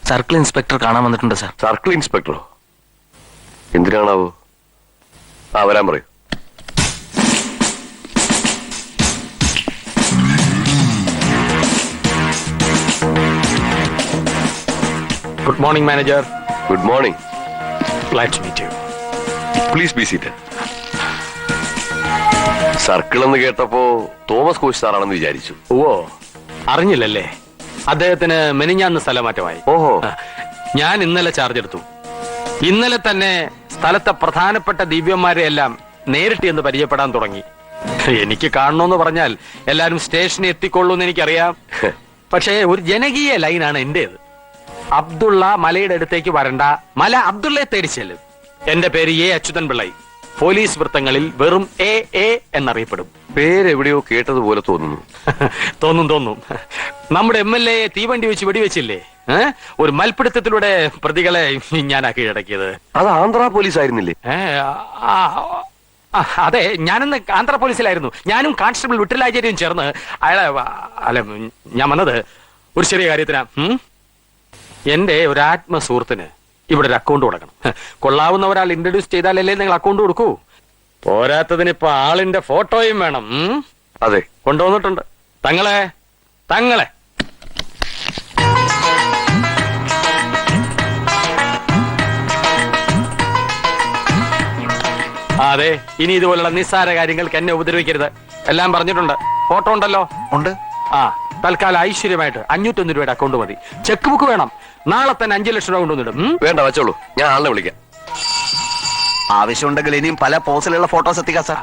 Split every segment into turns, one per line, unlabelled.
Circle inspector കാണാൻ വന്നിട്ടുണ്ട് sir.
Circle ഇൻസ്പെക്ടറോ? എന്തിനാണാവോ? വരാൻ പറയൂ.
Good morning manager.
Good morning.
Glad to meet you.
Please be seated. Circle എന്ന് കേട്ടപ്പോ തോമസ് കോച്ച് സാറാണെന്ന് വിചാരിച്ചു.
ഓ, അറിഞ്ഞില്ലല്ലേ? അദ്ദേഹത്തിന് മെനിഞ്ഞാന്ന് സ്ഥലമാറ്റമായി.
ഓഹോ.
ഞാൻ ഇന്നലെ ചാർജ് എടുത്തു. ഇന്നലെ തന്നെ സ്ഥലത്തെ പ്രധാനപ്പെട്ട ദിവ്യന്മാരെ എല്ലാം നേരിട്ട് എന്ന് പരിചയപ്പെടാൻ തുടങ്ങി. എനിക്ക് കാണണമെന്ന് പറഞ്ഞാൽ എല്ലാരും സ്റ്റേഷനിൽ എത്തിക്കൊള്ളൂന്ന് എനിക്കറിയാം. പക്ഷേ ഒരു ജനകീയ ലൈനാണ് എന്റേത്. അബ്ദുള്ള മലയുടെ അടുത്തേക്ക് വരണ്ട, മല അബ്ദുള്ളയെ തേടി ചെല്ലും. എന്റെ പേര് എ അച്യുതൻ പിള്ളൈ. പോലീസ് വൃത്തങ്ങളിൽ വെറും എ എ എന്നറിയപ്പെടും.
പേരെവിടെയോ കേട്ടതുപോലെ തോന്നുന്നു.
തോന്നും. നമ്മുടെ MLA തീവണ്ടി വെച്ച് വെടിവെച്ചില്ലേ? ഒരു മൽപ്പിടുത്തത്തിലൂടെ പ്രതികളെ ഞാനാ കീഴടക്കിയത്.
അത് ആന്ധ്ര പോലീസ് ആയിരുന്നില്ലേ?
അതെ, ഞാനിന്ന് ആന്ധ്ര പോലീസിലായിരുന്നു. ഞാനും കോൺസ്റ്റബിൾ വിട്ടലാചാര്യയും ചേർന്ന് അയാളെ അല്ല, ഞാൻ വന്നത് ഒരു ചെറിയ കാര്യത്തിനാ. എന്റെ ഒരു ആത്മ സുഹൃത്തിന് ഇവിടെ ഒരു അക്കൗണ്ട് കൊടുക്കണം. കൊള്ളാവുന്ന ഒരാൾ ഇൻട്രൊഡ്യൂസ് ചെയ്താലല്ലേ നിങ്ങൾ അക്കൗണ്ട് കൊടുക്കൂ. പോരാത്തതിന് ഇപ്പൊ ആളിന്റെ ഫോട്ടോയും വേണം.
അതെ,
കൊണ്ടുവന്നിട്ടുണ്ട്. തങ്ങളെ അതെ, ഇനി ഇതുപോലുള്ള നിസ്സാര കാര്യങ്ങൾക്ക് എന്നെ ഉപദ്രവിക്കരുത്. എല്ലാം പറഞ്ഞിട്ടുണ്ട്. ഫോട്ടോ ഉണ്ടല്ലോ?
ഉണ്ട്.
തൽക്കാലം ഐശ്വര്യമായിട്ട് 501 രൂപയുടെ അക്കൗണ്ട് മതി. ചെക്ക് ബുക്ക് വേണം. നാളെ തന്നെ 5 ലക്ഷം രൂപ കൊണ്ടുവന്നിടും.
വേണ്ട, വെച്ചോളൂ. ഞാൻ ആളിനെ വിളിക്കാം.
ആവശ്യമുണ്ടെങ്കിൽ ഇനിയും പല പോസിലുള്ള ഫോട്ടോസ് എത്തിക്കാം സാർ.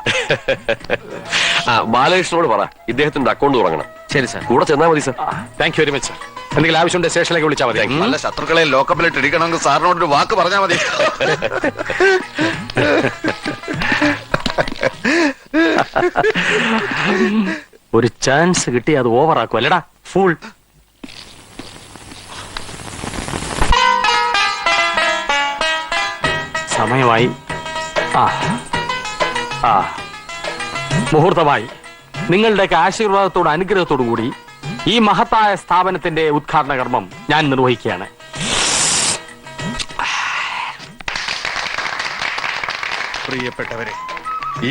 ബാലകൃഷ്ണനോട് പറ, ഇദ്ദേഹത്തിന്റെ അക്കൗണ്ട് തുടങ്ങണം.
ശരി സാർ.
കൂടെ ചെന്നാൽ മതി sir.
Thank you very much sir. എന്തെങ്കിലും ആവശ്യമുണ്ട് സ്റ്റേഷനിലേക്ക് വിളിച്ചാൽ മതി.
നല്ല ശത്രുക്കളെ ലോക്കപ്പിലിട്ട് ഇരിക്കണമെങ്കിൽ സാറിനോടൊരു വാക്ക് പറഞ്ഞാൽ മതി.
ഒരു ചാൻസ് കിട്ടി അത് ഓവറാക്കും അല്ലടാ ഫൂൾ. സമയമായി. മുഹൂർത്തമായി. നിങ്ങളുടെയൊക്കെ ആശീർവാദത്തോടും അനുഗ്രഹത്തോടും കൂടി ഈ മഹത്തായ സ്ഥാപനത്തിന്റെ ഉദ്ഘാടന കർമ്മം ഞാൻ നിർവഹിക്കുകയാണ്.
പ്രിയപ്പെട്ടവരെ,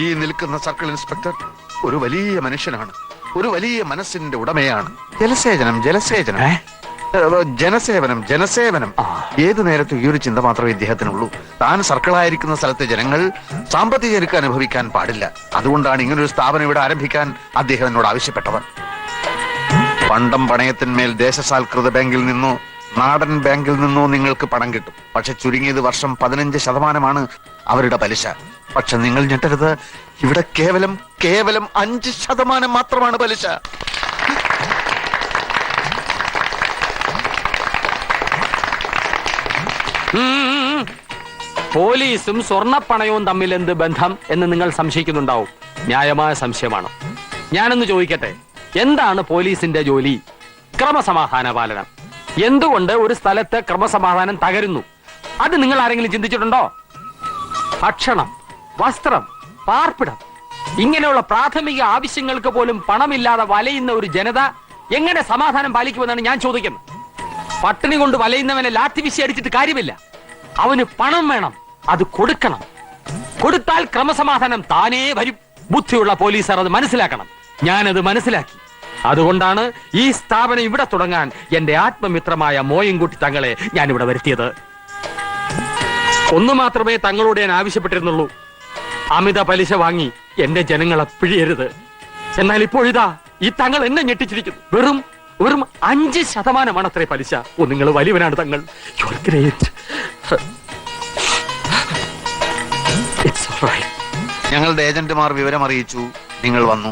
ഈ നിൽക്കുന്ന സർക്കിൾ ഇൻസ്പെക്ടർ ഒരു വലിയ മനുഷ്യനാണ്. ഒരു വലിയ മനസ്സിന്റെ ഉടമയാണ്. ജനസേവനം. ഏതു നേരത്തും ഈ ഒരു ചിന്ത മാത്രമേ ഇദ്ദേഹത്തിനുള്ളൂ. താൻ സർക്കിളായിരിക്കുന്ന സ്ഥലത്തെ ജനങ്ങൾ സാമ്പത്തിക ഞെരുക്ക് അനുഭവിക്കാൻ പാടില്ല. അതുകൊണ്ടാണ് ഇങ്ങനൊരു സ്ഥാപനം ഇവിടെ ആരംഭിക്കാൻ അദ്ദേഹം എന്നോട് ആവശ്യപ്പെട്ടവർ. പണ്ടം പണയത്തിന്മേൽ ദേശസാൽകൃത ബാങ്കിൽ നിന്നോ നാടൻ ബാങ്കിൽ നിന്നോ നിങ്ങൾക്ക് പണം കിട്ടും. പക്ഷെ ചുരുങ്ങിയത് വർഷം 15% അവരുടെ പലിശ. പക്ഷെ നിങ്ങൾ ഞെട്ടരുത്, ഇവിടെ കേവലം 5% മാത്രമാണ് പലിശ.
പോലീസും സ്വർണ്ണപ്പണയവും തമ്മിൽ എന്ത് ബന്ധം എന്ന് നിങ്ങൾ സംശയിക്കുന്നുണ്ടാവും. ന്യായമായ സംശയമാണ്. ഞാനൊന്ന് ചോദിക്കട്ടെ, എന്താണ് പോലീസിന്റെ ജോലി? ക്രമസമാധാന പാലനം. എന്തുകൊണ്ട് ഒരു സ്ഥലത്ത് ക്രമസമാധാനം തകരുന്നു? അത് നിങ്ങൾ ആരെങ്കിലും ചിന്തിച്ചിട്ടുണ്ടോ? ഭക്ഷണം, വസ്ത്രം, പാർപ്പിടം, ഇങ്ങനെയുള്ള പ്രാഥമിക ആവശ്യങ്ങൾക്ക് പോലും പണമില്ലാതെ വലയുന്ന ഒരു ജനത എങ്ങനെ സമാധാനം പാലിക്കുമെന്നാണ് ഞാൻ ചോദിക്കുന്നത്. പട്ടിണി കൊണ്ട് വലയുന്നവനെ ലാത്തി വീശി അടിച്ചിട്ട് കാര്യമില്ല. അവന് പണം വേണം, അത് കൊടുക്കണം. കൊടുത്താൽ ക്രമസമാധാനം താനേ വരും. ബുദ്ധിയുള്ള പോലീസർ അത് മനസ്സിലാക്കണം. ഞാനത് മനസ്സിലാക്കി. അതുകൊണ്ടാണ് ഈ സ്ഥാപനം ഇവിടെ തുടങ്ങാൻ എന്റെ ആത്മമിത്രമായ മോയൻകുട്ടി തങ്ങളെ ഞാൻ ഇവിടെ വരുത്തിയത്. ഒന്നു മാത്രമേ തങ്ങളോട് ഞാൻ ആവശ്യപ്പെട്ടിരുന്നുള്ളൂ. അമിത പലിശ വാങ്ങി എന്റെ ജനങ്ങളെ പിഴിയരുത്. എന്നാൽ ഇപ്പോഴിതാ ഈ തങ്ങൾ എന്നെ ഞെട്ടിച്ചിരിക്കുന്നു. വെറും 5% അത്രേ പലിശ. നിങ്ങൾ വലിയവനാണ് തങ്ങൾ.
ഞങ്ങളുടെ ഏജന്റുമാർ വിവരം അറിയിച്ചു. നിങ്ങൾ വന്നു.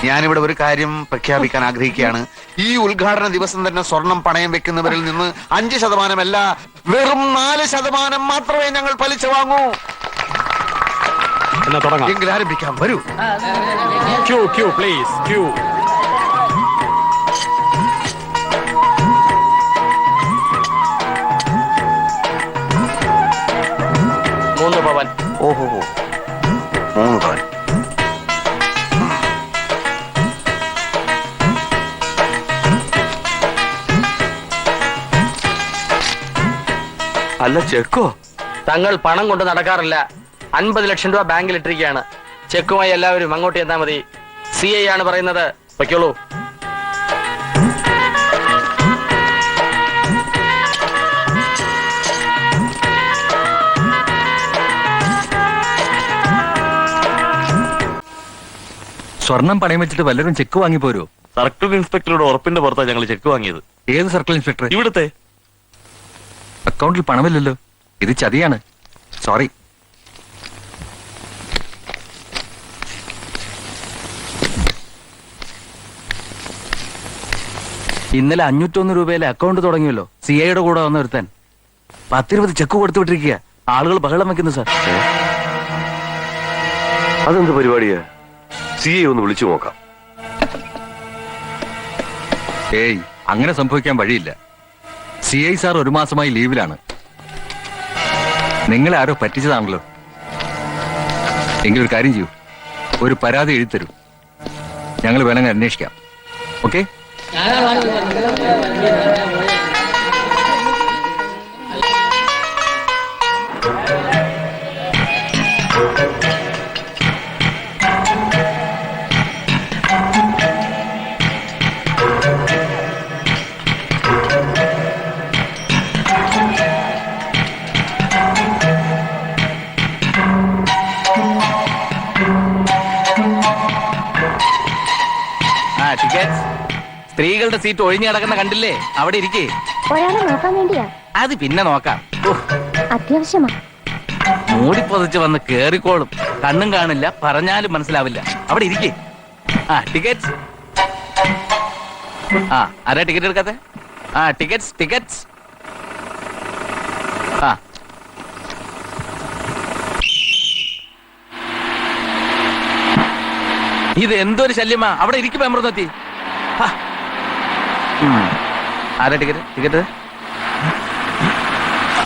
ഞാനിവിടെ ഒരു കാര്യം പ്രഖ്യാപിക്കാൻ ആഗ്രഹിക്കുകയാണ്. ഈ ഉദ്ഘാടന ദിവസം തന്നെ സ്വർണം പണയം വെക്കുന്നവരിൽ നിന്ന് 5% അല്ല, വെറും 4% മാത്രമേ ഞങ്ങൾ പലിശ വാങ്ങൂ. എങ്കിൽ ആരംഭിക്കാം. വരൂ.
Queue please, queue. പവൻ.
ഓഹോ, 3 പവൻ.
അല്ല ചെക്കോ?
തങ്ങൾ പണം കൊണ്ട് നടക്കാറില്ല. 50 ലക്ഷം രൂപ ബാങ്കിൽ ഇട്ടിരിക്കുകയാണ്. ചെക്കുമായി എല്ലാവരും അങ്ങോട്ട് ചെന്നാൽ മതി. CI ആണ് പറയുന്നത്. വയ്ക്കോളൂ.
സ്വർണം പണയം വെച്ചിട്ട് വല്ലവരും ചെക്ക് വാങ്ങി പോരോ?
സർക്കിൾ ഇൻസ്പെക്ടറുടെ ഉറപ്പിന്റെ പുറത്താണ് ഞങ്ങൾ ചെക്ക് വാങ്ങിയത്.
ഏത് സർക്കിൾ ഇൻസ്പെക്ടർ?
ഇവിടുത്തെ.
അക്കൗണ്ടിൽ പണമില്ലല്ലോ. ഇത് ചതിയാണ്. സോറി.
ഇന്നലെ 501 രൂപയിലെ അക്കൗണ്ട് തുടങ്ങിയല്ലോ. CIയുടെ കൂടെ വന്ന് ഒരുത്താൻ 10-20 ചെക്ക് കൊടുത്തു വിട്ടിരിക്കുക. ആളുകൾ ബഹളം വെക്കുന്നു സാർ.
അതെന്ത് പരിപാടിയാ? CA ഒന്ന് വിളിച്ചു നോക്കാം.
ഏയ്, അങ്ങനെ സംഭവിക്കാൻ വഴിയില്ല. CI സാർ 1 മാസമായി ലീവിലാണ്. നിങ്ങളെ ആരോ പറ്റിച്ചതാണല്ലോ. എങ്കിലൊരു കാര്യം ചെയ്യൂ, ഒരു പരാതി എഴുതിത്തരൂ. ഞങ്ങൾ വേണമെങ്കിൽ അന്വേഷിക്കാം. ഓക്കെ?
സ്ത്രീകളുടെ സീറ്റ് ഒഴിഞ്ഞു കിടക്കുന്ന കണ്ടില്ലേ? അവിടെ ഇരിക്കേ.
ഒരാളെ നോക്കാൻ വേണ്ടിയാ?
അത് പിന്നെ നോക്കാം.
അത്യാവശ്യമാ.
മൂടി പൊതിച്ച് വന്ന് കേറിക്കോളും. കണ്ണും കാണില്ല, പറഞ്ഞാലും മനസ്സിലാവില്ല. അവിടെ ഇരിക്കേ. ടിക്കറ്റ്സ്. ആരാ ടിക്കറ്റ് എടുക്കാത്തെ? ടിക്കറ്റ്സ്. ഇത് എന്തൊരു ശല്യമാ. അവിടെ ഇരിക്കും അമൃതത്തി. ആരാ ടിക്കറ്റ്?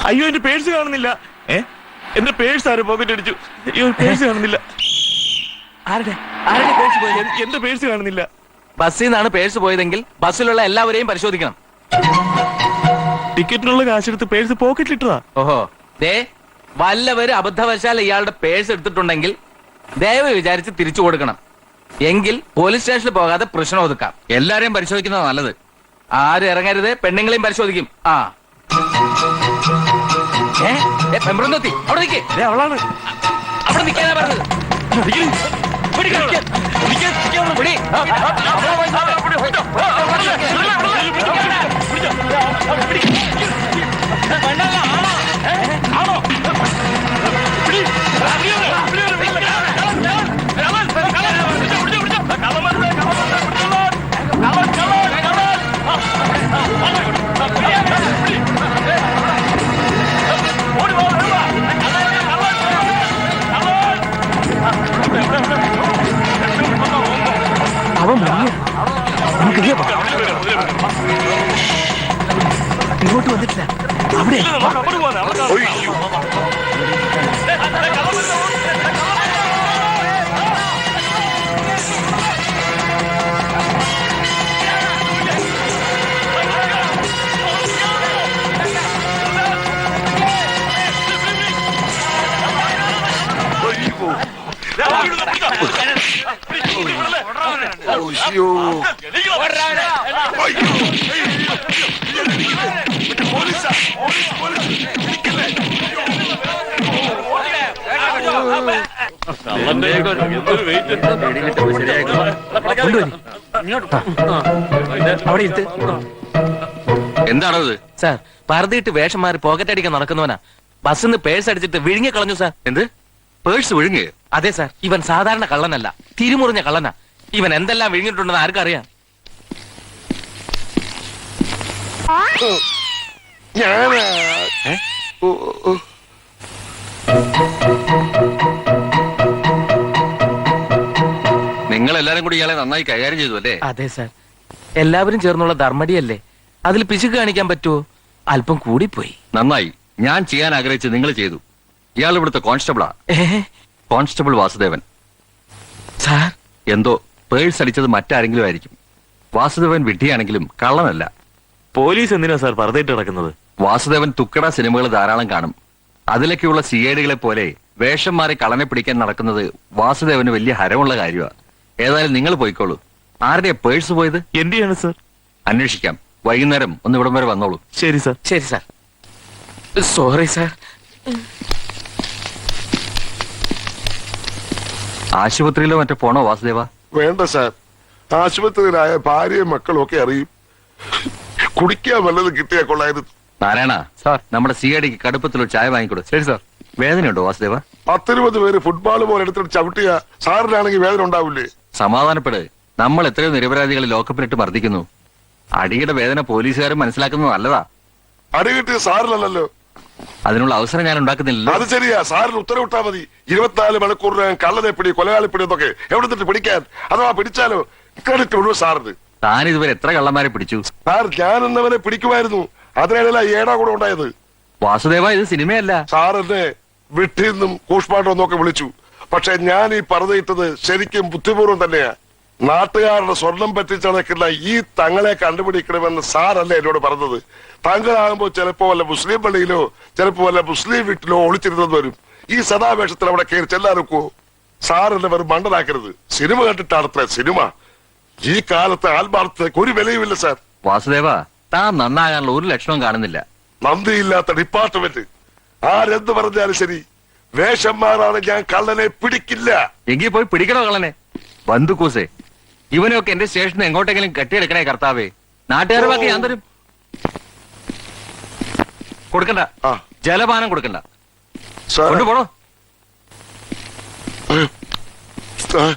അയ്യോ, എന്റെ പേഴ്സ് കാണുന്നില്ല. എന്റെ പേഴ്സ് ആരും പോക്കറ്റ് അടിച്ചു. അയ്യോ, പേഴ്സ് കാണുന്നില്ല.
ആരുടെ പേഴ്സ് പോയത്?
എന്റെ പേഴ്സ് കാണുന്നില്ല.
ബസ്സിൽ നിന്നാണ് പേഴ്സ് പോയതെങ്കിൽ ബസ്സിലുള്ള എല്ലാവരെയും പരിശോധിക്കണം.
ടിക്കറ്റിനുള്ള കാശെടുത്ത് പേഴ്സ് പോക്കറ്റിലിട്ടതാ.
ഓഹോ, വല്ലവരും അബദ്ധവശാൽ ഇയാളുടെ പേഴ്സ് എടുത്തിട്ടുണ്ടെങ്കിൽ ദയവ് വിചാരിച്ച് തിരിച്ചു കൊടുക്കണം. എങ്കിൽ പോലീസ് സ്റ്റേഷനിൽ പോകാതെ പ്രശ്നം ഒതുക്കാം.
എല്ലാരെയും പരിശോധിക്കുന്നത് നല്ലത്.
ആരും ഇറങ്ങരുത്. പെണ്ണുങ്ങളെയും പരിശോധിക്കും. പെമ്പറന്നോത്തി അവിടെ നിൽക്കേ.
അവളാണ്.
അവിടെ നിൽക്കാനാ പറഞ്ഞത്. ഇങ്ങോട്ട് വന്നിട്ടില്ല. അവിടെ
എന്താണത്?
സാർ, പർദ്ദയിട്ട് വേഷം മാറി പോക്കറ്റ് അടിക്കാൻ നടക്കുന്നവനാ. ബസ്സിൽ നിന്ന് പേഴ്സ് അടിച്ചിട്ട് വിഴുങ്ങി കളഞ്ഞു സാർ.
എന്ത്? പേഴ്സ് വിഴുങ്ങേ?
അതെ സാർ. ഇവൻ സാധാരണ കള്ളനല്ല, തിരിമുറിഞ്ഞ കള്ളനാ. ഇവൻ എന്തെല്ലാം വിഴുങ്ങിയിട്ടുണ്ടെന്ന് ആർക്കറിയാം?
നിങ്ങൾ എല്ലാരും കൂടി ഇയാളെ നന്നായി കൈകാര്യം ചെയ്തു അല്ലേ?
അതെ സാർ. എല്ലാവരും ചേർന്നുള്ള ധർമ്മടിയല്ലേ, അതിൽ പിശുക്ക് കാണിക്കാൻ പറ്റുമോ? അല്പം കൂടിപ്പോയി.
നന്നായി. ഞാൻ ചെയ്യാൻ ആഗ്രഹിച്ച് നിങ്ങൾ ചെയ്തു. ഇയാൾ ഇവിടുത്തെ കോൺസ്റ്റബിളാ. കോൺസ്റ്റബിൾ വാസുദേവൻ.
സാർ,
എന്തോ പേഴ്സ് അടിച്ചത് മറ്റാരെങ്കിലും ആയിരിക്കും. വാസുദേവൻ വിഡ്ഢിയാണെങ്കിലും കള്ളനല്ല.
പോലീസ് എന്തിനാ സാർ പർദ്ദയിട്ട് നടക്കുന്നത്?
വാസുദേവൻ തുക്കട സിനിമകൾ ധാരാളം കാണും. അതിലൊക്കെയുള്ള സിഐഡികളെ പോലെ വേഷം മാറി കള്ളനെ പിടിക്കാൻ നടക്കുന്നത് വാസുദേവന് വലിയ ഹരമുള്ള കാര്യമാണ്. ഏതായാലും നിങ്ങൾ പോയിക്കോളൂ. ആരുടെയാ പേഴ്സ് പോയത്?
എന്റെയാണ് സർ.
അന്വേഷിക്കാം. വൈകുന്നേരം ഒന്ന് ഇവിടം വരെ വന്നോളൂ.
ശരി സർ.
ശരി സാർ. Sorry sir.
ആശുപത്രിയിലോ മറ്റോ പോണോ വാസുദേവ?
വേണ്ട സാർ, ആശുപത്രിയിലായ ഭാര്യയും മക്കളും ഒക്കെ അറിയും. കുടിക്കാൻ വല്ലതും കിട്ടിയാ കൊള്ളായിരുന്നു.
നാരായണ
സാർ.
നമ്മുടെ സിഐഡിക്ക് കടുപ്പത്തിലൊരു ചായ വാങ്ങിക്കൊടു.
ശരി സാർ.
വേദനയുണ്ടോ വാസുദേവ?
10-20 പേര് ഫുട്ബോൾ പോലെ എടുത്തിട്ട് ചവിട്ടിയ സാറിനാണെങ്കിൽ വേദന ഉണ്ടാവില്ലേ?
സമാധാനപ്പെട്. നമ്മൾ എത്രയോ നിരപരാധികളെ ലോക്കപ്പിലിട്ട് മർദ്ദിക്കുന്നു. അടിയുടെ വേദന പോലീസുകാരും മനസ്സിലാക്കുന്നത് നല്ലതാ.
അടി കിട്ടിയ സാറിനല്ലല്ലോ.
അതിനുള്ള അവസരം ഞാൻ ഉണ്ടാക്കുന്നില്ലല്ലോ.
അത് ശരിയാ, സാറിന് ഉത്തരവിട്ടാ മതി. 24 മണിക്കൂറിനകം കള്ളനെ പിടി, കൊലയാളി പിടി എന്നൊക്കെ എവിടെ നിന്നിട്ട് പിടിക്കാൻ. അഥവാ പിടിച്ചാലോ ക്രെഡിറ്റ് ഉള്ളൂ സാറിന്.
താൻ ഇതുവരെ എത്ര കള്ളന്മാരെ പിടിച്ചു?
സാർ, ഞാൻ എന്നവനെ പിടിക്കുമായിരുന്നു. അതിനിടയില ഏടാ കൂടെ ഉണ്ടായത്.
വാസുദേവ, ഇത് സിനിമയല്ല.
സാർ എന്നെ വിട്ടിന്നും കൂഷ്പാട്ടം ഒക്കെ വിളിച്ചു. പക്ഷെ ഞാൻ ഈ പറഞ്ഞിട്ടത് ശരിക്കും ബുദ്ധിപൂർവ്വം തന്നെയാ. നാട്ടുകാരുടെ സ്വർണം പറ്റിച്ചടക്കുന്ന ഈ തങ്ങളെ കണ്ടുപിടിക്കണമെന്ന് സാറല്ലേ എന്നോട് പറഞ്ഞത്. തങ്ങളാകുമ്പോ ചിലപ്പോ വല്ല മുസ്ലിം പള്ളിയിലോ ചിലപ്പോ വല്ല മുസ്ലിം വീട്ടിലോ ഒളിച്ചിരുന്നത് വരും. ഈ സദാവേഷത്തിൽ അവിടെ കയറി ചെല്ലാറുക്കോ? സാർ എന്നെ വെറും മണ്ടനാക്കരുത്. Cinema കണ്ടിട്ടാണത്ര cinema. ഈ കാലത്ത് ആത്മാർത്ഥതയ്ക്ക് ഒരു വിലയുമില്ല സാർ.
വാസുദേവ, താൻ നന്നാകാനുള്ള ഒരു ലക്ഷണവും കാണുന്നില്ല.
നന്ദിയില്ലാത്ത ഡിപ്പാർട്ട്മെന്റ്. ആരെന്ത് പറഞ്ഞാലും ശരി, വേഷന്മാരാണ് ഞാൻ കള്ളനെ പിടിക്കില്ല.
എങ്കിൽ പോയി പിടിക്കണോ കള്ളനെ? ബന്ധുക്കൂസേ, ഇവനൊക്കെ എന്റെ സ്റ്റേഷനിൽ എങ്ങോട്ടെങ്കിലും കെട്ടിയെടുക്കണേ കർത്താവേ. നാട്ടുകാരുടെ ബാക്കി ഞാൻ തരും. കൊടുക്കണ്ട.
ആ.
ജലപാനം കൊടുക്കണ്ട.
സാർ,
കൊണ്ടുപോണോ?
സാർ,